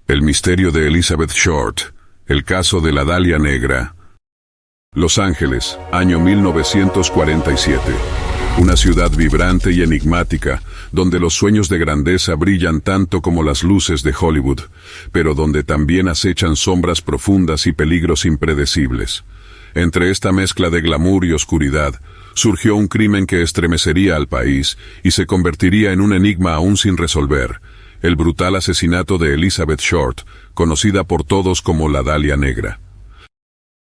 El misterio de Elizabeth Short, el caso de la Dalia Negra. Los Ángeles, año 1947. Una ciudad vibrante y enigmática, donde los sueños de grandeza brillan tanto como las luces de Hollywood, pero donde también acechan sombras profundas y peligros impredecibles. Entre esta mezcla de glamour y oscuridad, surgió un crimen que estremecería al país y se convertiría en un enigma aún sin resolver: el brutal asesinato de Elizabeth Short, conocida por todos como la Dalia Negra.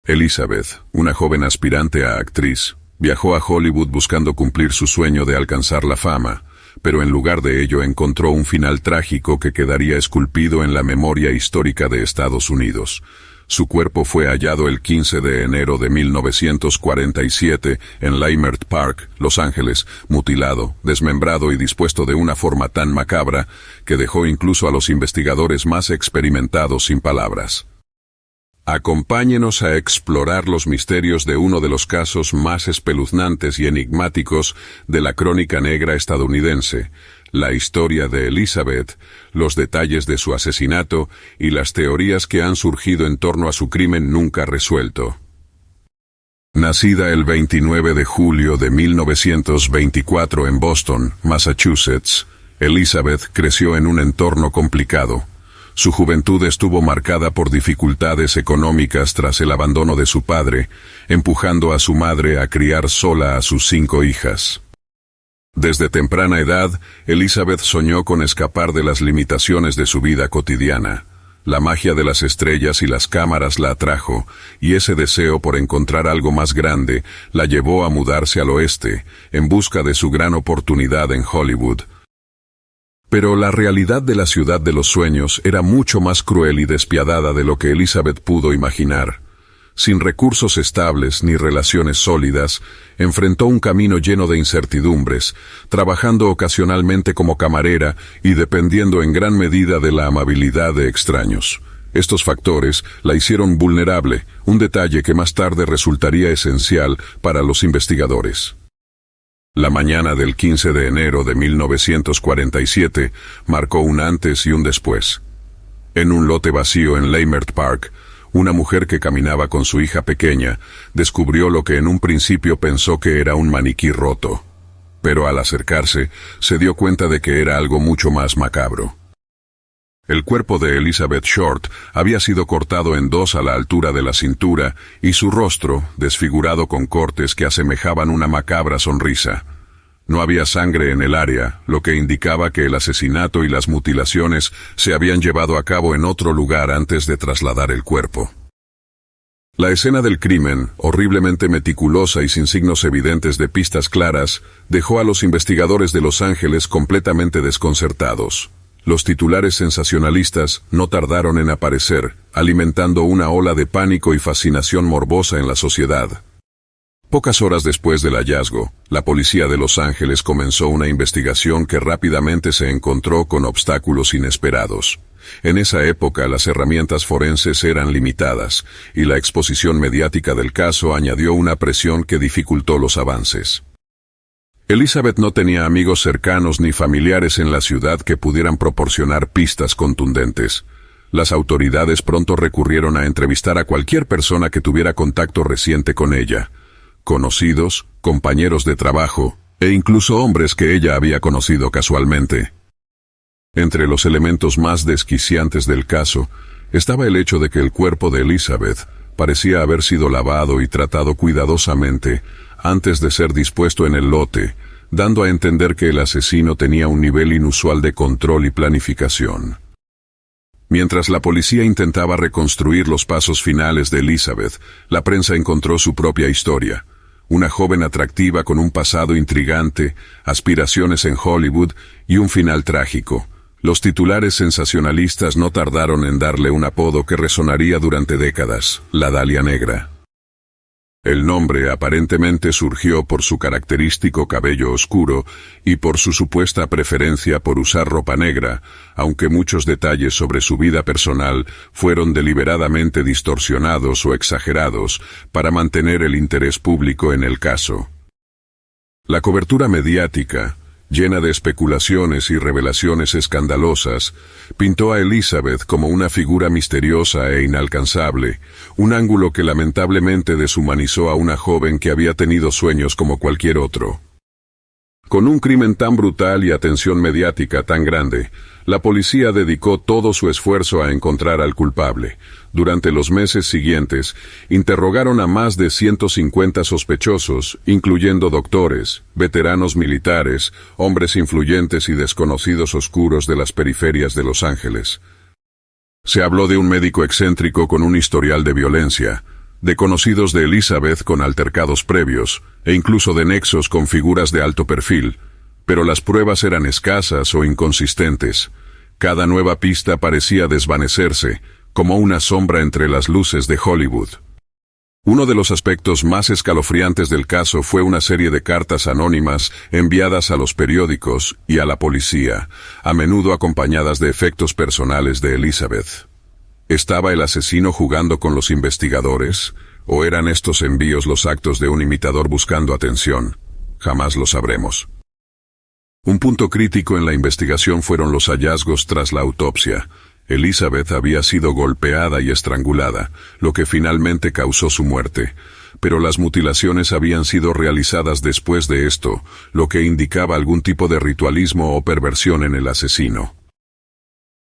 Elizabeth, una joven aspirante a actriz, viajó a Hollywood buscando cumplir su sueño de alcanzar la fama, pero en lugar de ello encontró un final trágico que quedaría esculpido en la memoria histórica de Estados Unidos. Su cuerpo fue hallado el 15 de enero de 1947 en Leimert Park, Los Ángeles, mutilado, desmembrado y dispuesto de una forma tan macabra que dejó incluso a los investigadores más experimentados sin palabras. Acompáñenos a explorar los misterios de uno de los casos más espeluznantes y enigmáticos de la crónica negra estadounidense: la historia de Elizabeth, los detalles de su asesinato y las teorías que han surgido en torno a su crimen nunca resuelto. Nacida el 29 de julio de 1924 en Boston, Massachusetts, Elizabeth creció en un entorno complicado. Su juventud estuvo marcada por dificultades económicas tras el abandono de su padre, empujando a su madre a criar sola a sus 5 hijas. Desde temprana edad, Elizabeth soñó con escapar de las limitaciones de su vida cotidiana. La magia de las estrellas y las cámaras la atrajo, y ese deseo por encontrar algo más grande la llevó a mudarse al oeste, en busca de su gran oportunidad en Hollywood. Pero la realidad de la ciudad de los sueños era mucho más cruel y despiadada de lo que Elizabeth pudo imaginar. Sin recursos estables ni relaciones sólidas, enfrentó un camino lleno de incertidumbres, trabajando ocasionalmente como camarera y dependiendo en gran medida de la amabilidad de extraños. Estos factores la hicieron vulnerable, un detalle que más tarde resultaría esencial para los investigadores. La mañana del 15 de enero de 1947 marcó un antes y un después. En un lote vacío en Leimert Park, una mujer que caminaba con su hija pequeña descubrió lo que en un principio pensó que era un maniquí roto. Pero al acercarse, se dio cuenta de que era algo mucho más macabro. El cuerpo de Elizabeth Short había sido cortado en 2 a la altura de la cintura y su rostro, desfigurado con cortes que asemejaban una macabra sonrisa. No había sangre en el área, lo que indicaba que el asesinato y las mutilaciones se habían llevado a cabo en otro lugar antes de trasladar el cuerpo. La escena del crimen, horriblemente meticulosa y sin signos evidentes de pistas claras, dejó a los investigadores de Los Ángeles completamente desconcertados. Los titulares sensacionalistas no tardaron en aparecer, alimentando una ola de pánico y fascinación morbosa en la sociedad. Pocas horas después del hallazgo, la policía de Los Ángeles comenzó una investigación que rápidamente se encontró con obstáculos inesperados. En esa época las herramientas forenses eran limitadas, y la exposición mediática del caso añadió una presión que dificultó los avances. Elizabeth no tenía amigos cercanos ni familiares en la ciudad que pudieran proporcionar pistas contundentes. Las autoridades pronto recurrieron a entrevistar a cualquier persona que tuviera contacto reciente con ella: conocidos, compañeros de trabajo, e incluso hombres que ella había conocido casualmente. Entre los elementos más desquiciantes del caso, estaba el hecho de que el cuerpo de Elizabeth parecía haber sido lavado y tratado cuidadosamente antes de ser dispuesto en el lote, dando a entender que el asesino tenía un nivel inusual de control y planificación. Mientras la policía intentaba reconstruir los pasos finales de Elizabeth, la prensa encontró su propia historia. Una joven atractiva con un pasado intrigante, aspiraciones en Hollywood y un final trágico. Los titulares sensacionalistas no tardaron en darle un apodo que resonaría durante décadas: la Dalia Negra. El nombre aparentemente surgió por su característico cabello oscuro y por su supuesta preferencia por usar ropa negra, aunque muchos detalles sobre su vida personal fueron deliberadamente distorsionados o exagerados para mantener el interés público en el caso. La cobertura mediática, llena de especulaciones y revelaciones escandalosas, pintó a Elizabeth como una figura misteriosa e inalcanzable, un ángulo que lamentablemente deshumanizó a una joven que había tenido sueños como cualquier otro. Con un crimen tan brutal y atención mediática tan grande, la policía dedicó todo su esfuerzo a encontrar al culpable. Durante los meses siguientes, interrogaron a más de 150 sospechosos, incluyendo doctores, veteranos militares, hombres influyentes y desconocidos oscuros de las periferias de Los Ángeles. Se habló de un médico excéntrico con un historial de violencia, de conocidos de Elizabeth con altercados previos, e incluso de nexos con figuras de alto perfil, pero las pruebas eran escasas o inconsistentes. Cada nueva pista parecía desvanecerse, como una sombra entre las luces de Hollywood. Uno de los aspectos más escalofriantes del caso fue una serie de cartas anónimas enviadas a los periódicos y a la policía, a menudo acompañadas de efectos personales de Elizabeth. ¿Estaba el asesino jugando con los investigadores? ¿O eran estos envíos los actos de un imitador buscando atención? Jamás lo sabremos. Un punto crítico en la investigación fueron los hallazgos tras la autopsia. Elizabeth había sido golpeada y estrangulada, lo que finalmente causó su muerte, pero las mutilaciones habían sido realizadas después de esto, lo que indicaba algún tipo de ritualismo o perversión en el asesino.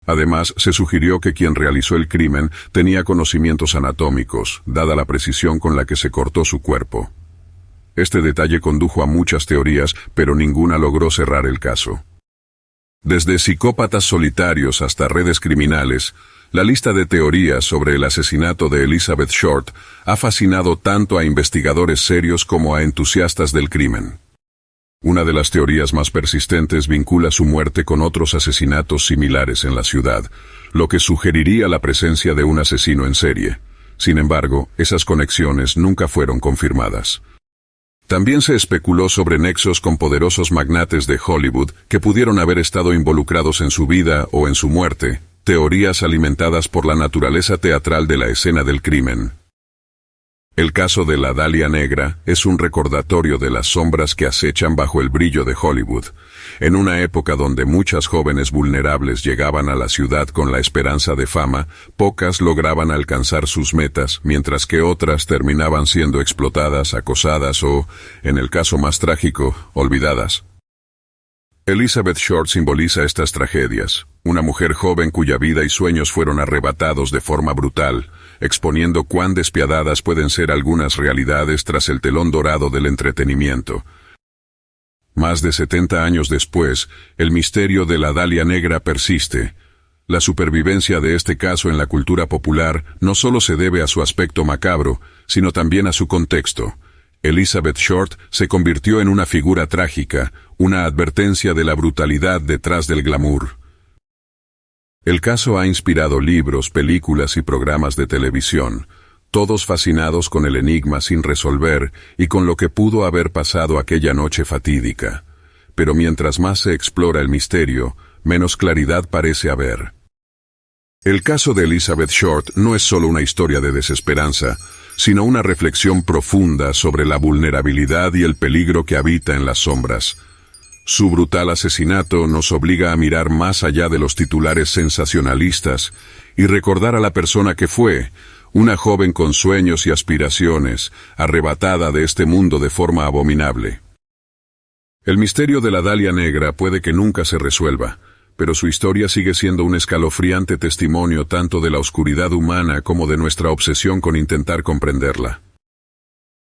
Además, se sugirió que quien realizó el crimen tenía conocimientos anatómicos, dada la precisión con la que se cortó su cuerpo. Este detalle condujo a muchas teorías, pero ninguna logró cerrar el caso. Desde psicópatas solitarios hasta redes criminales, la lista de teorías sobre el asesinato de Elizabeth Short ha fascinado tanto a investigadores serios como a entusiastas del crimen. Una de las teorías más persistentes vincula su muerte con otros asesinatos similares en la ciudad, lo que sugeriría la presencia de un asesino en serie. Sin embargo, esas conexiones nunca fueron confirmadas. También se especuló sobre nexos con poderosos magnates de Hollywood que pudieron haber estado involucrados en su vida o en su muerte, teorías alimentadas por la naturaleza teatral de la escena del crimen. El caso de la Dalia Negra es un recordatorio de las sombras que acechan bajo el brillo de Hollywood, en una época donde muchas jóvenes vulnerables llegaban a la ciudad con la esperanza de fama. Pocas lograban alcanzar sus metas, mientras que otras terminaban siendo explotadas, acosadas o, en el caso más trágico, olvidadas. Elizabeth Short simboliza estas tragedias, una mujer joven cuya vida y sueños fueron arrebatados de forma brutal, exponiendo cuán despiadadas pueden ser algunas realidades tras el telón dorado del entretenimiento. Más de 70 años después, el misterio de la Dalia Negra persiste. La supervivencia de este caso en la cultura popular no solo se debe a su aspecto macabro, sino también a su contexto. Elizabeth Short se convirtió en una figura trágica, una advertencia de la brutalidad detrás del glamour. El caso ha inspirado libros, películas y programas de televisión, todos fascinados con el enigma sin resolver y con lo que pudo haber pasado aquella noche fatídica. Pero mientras más se explora el misterio, menos claridad parece haber. El caso de Elizabeth Short no es solo una historia de desesperanza, sino una reflexión profunda sobre la vulnerabilidad y el peligro que habita en las sombras. Su brutal asesinato nos obliga a mirar más allá de los titulares sensacionalistas y recordar a la persona que fue, una joven con sueños y aspiraciones, arrebatada de este mundo de forma abominable. El misterio de la Dalia Negra puede que nunca se resuelva, pero su historia sigue siendo un escalofriante testimonio tanto de la oscuridad humana como de nuestra obsesión con intentar comprenderla.